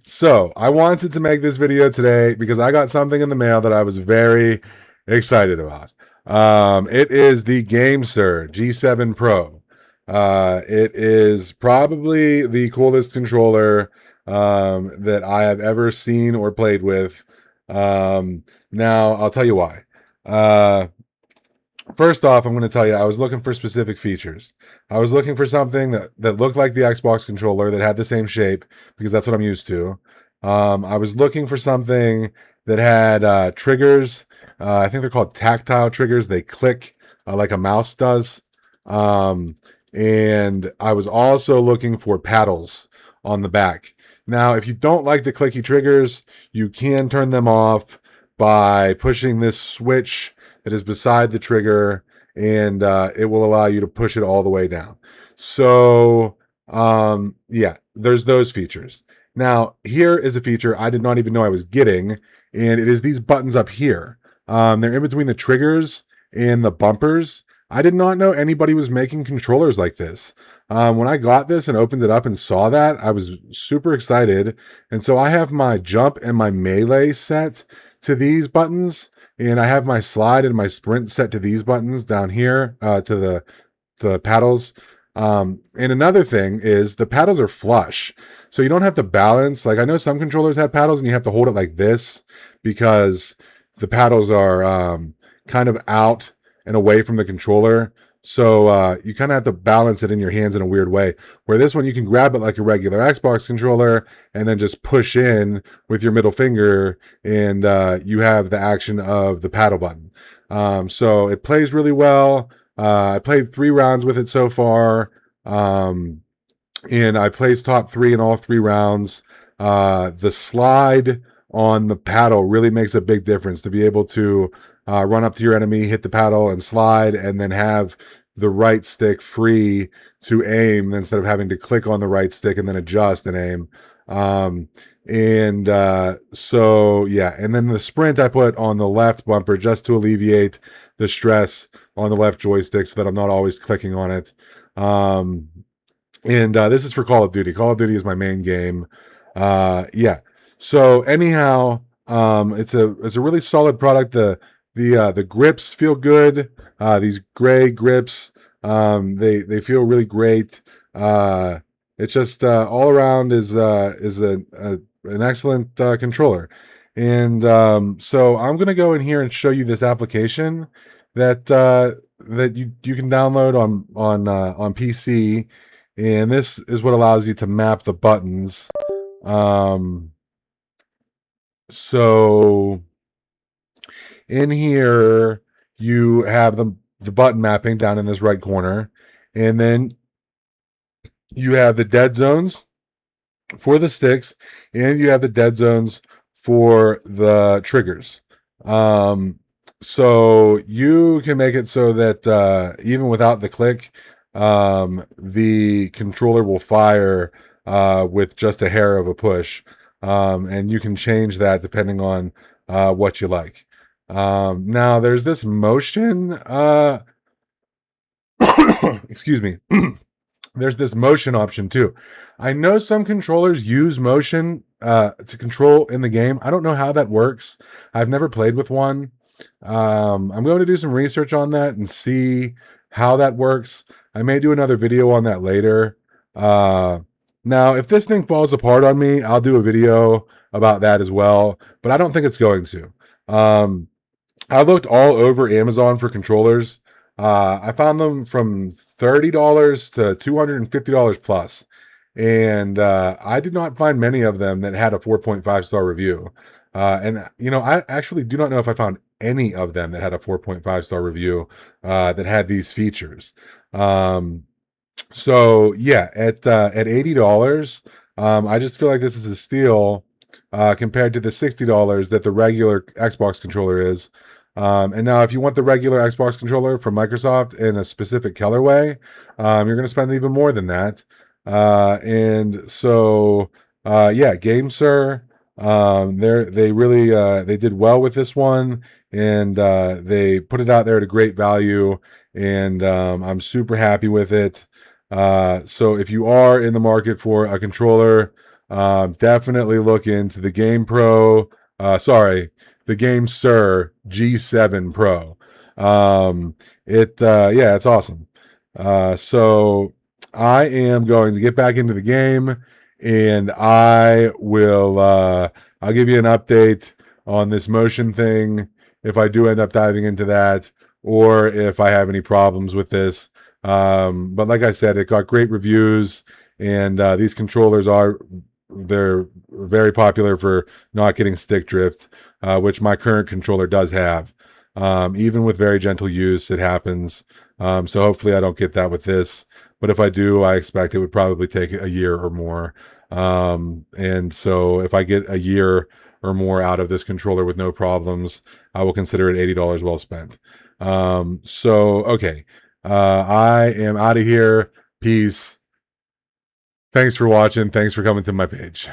So I wanted to make this video today because I got something in the mail that I was very excited about. It is the Gamesir G7 Pro. It is probably the coolest controller that I have ever seen or played with. Now I'll tell you why. Uh, First off, I'm going to tell you, I was looking for specific features. I was looking for something that looked like the Xbox controller, that had the same shape, because that's what I'm used to. I was looking for something that had triggers. I think they're called tactile triggers. They click like a mouse does. Um, and I was also looking for paddles on the back. Now, if you don't like the clicky triggers, you can turn them off by pushing this switch that is beside the trigger, and it will allow you to push it all the way down. So, yeah, there's those features. Now, here is a feature I did not even know I was getting, and it is these buttons up here. They're in between the triggers and the bumpers. I did not know anybody was making controllers like this. When I got this and opened it up and saw that, I was super excited. And so I have my jump and my melee set to these buttons, and I have my slide and my sprint set to these buttons down here, to the paddles. And another thing is the paddles are flush, so you don't have to balance. Like, I know some controllers have paddles and you have to hold it like this because the paddles are kind of out and away from the controller. So you kind of have to balance it in your hands in a weird way. Where this one, you can grab it like a regular Xbox controller and then just push in with your middle finger, and you have the action of the paddle button. So it plays really well. I played 3 rounds with it so far, and I placed top 3 in all 3 rounds. The slide on the paddle really makes a big difference, to be able to run up to your enemy, hit the paddle, and slide, and then have the right stick free to aim instead of having to click on the right stick and then adjust and aim. So yeah, and then the sprint I put on the left bumper just to alleviate the stress on the left joystick so that I'm not always clicking on it. And this is for Call of Duty. Call of Duty is my main game. Yeah. So anyhow, it's a really solid product. The grips feel good. These gray grips, they feel really great. It's just all around is an excellent controller. And so I'm gonna go in here and show you this application that you can download on PC, and this is what allows you to map the buttons. Um, so in here you have the button mapping down in this right corner, and then you have the dead zones for the sticks, and you have the dead zones for the triggers. So you can make it so that even without the click, the controller will fire with just a hair of a push. And you can change that depending on what you like. Now there's this motion, excuse me. There's this motion option too. I know some controllers use motion to control in the game. I don't know how that works. I've never played with one. I'm going to do some research on that and see how that works. I may do another video on that later. Now, if this thing falls apart on me, I'll do a video about that as well, but I don't think it's going to. I looked all over Amazon for controllers. I found them from $30 to $250 plus. And I did not find many of them that had a 4.5-star review. And, I actually do not know if I found any of them that had a 4.5-star review that had these features. So, yeah, at $80, I just feel like this is a steal compared to the $60 that the regular Xbox controller is. And now if you want the regular Xbox controller from Microsoft in a specific colorway, you're going to spend even more than that. And so, yeah, Gamesir, they really, they did well with this one, and, they put it out there at a great value, and, I'm super happy with it. So if you are in the market for a controller, Definitely look into the the Gamesir G7 Pro. Yeah, it's awesome. So I am going to get back into the game, and I'll give you an update on this motion thing if I do end up diving into that, or if I have any problems with this. But like I said, it got great reviews, and these controllers they're very popular for not getting stick drift, which my current controller does have. Even with very gentle use, it happens. So hopefully I don't get that with this. But if I do, I expect it would probably take a year or more. And so if I get a year or more out of this controller with no problems, I will consider it $80 well spent. Okay. I am out of here. Peace. Thanks for watching. Thanks for coming to my page.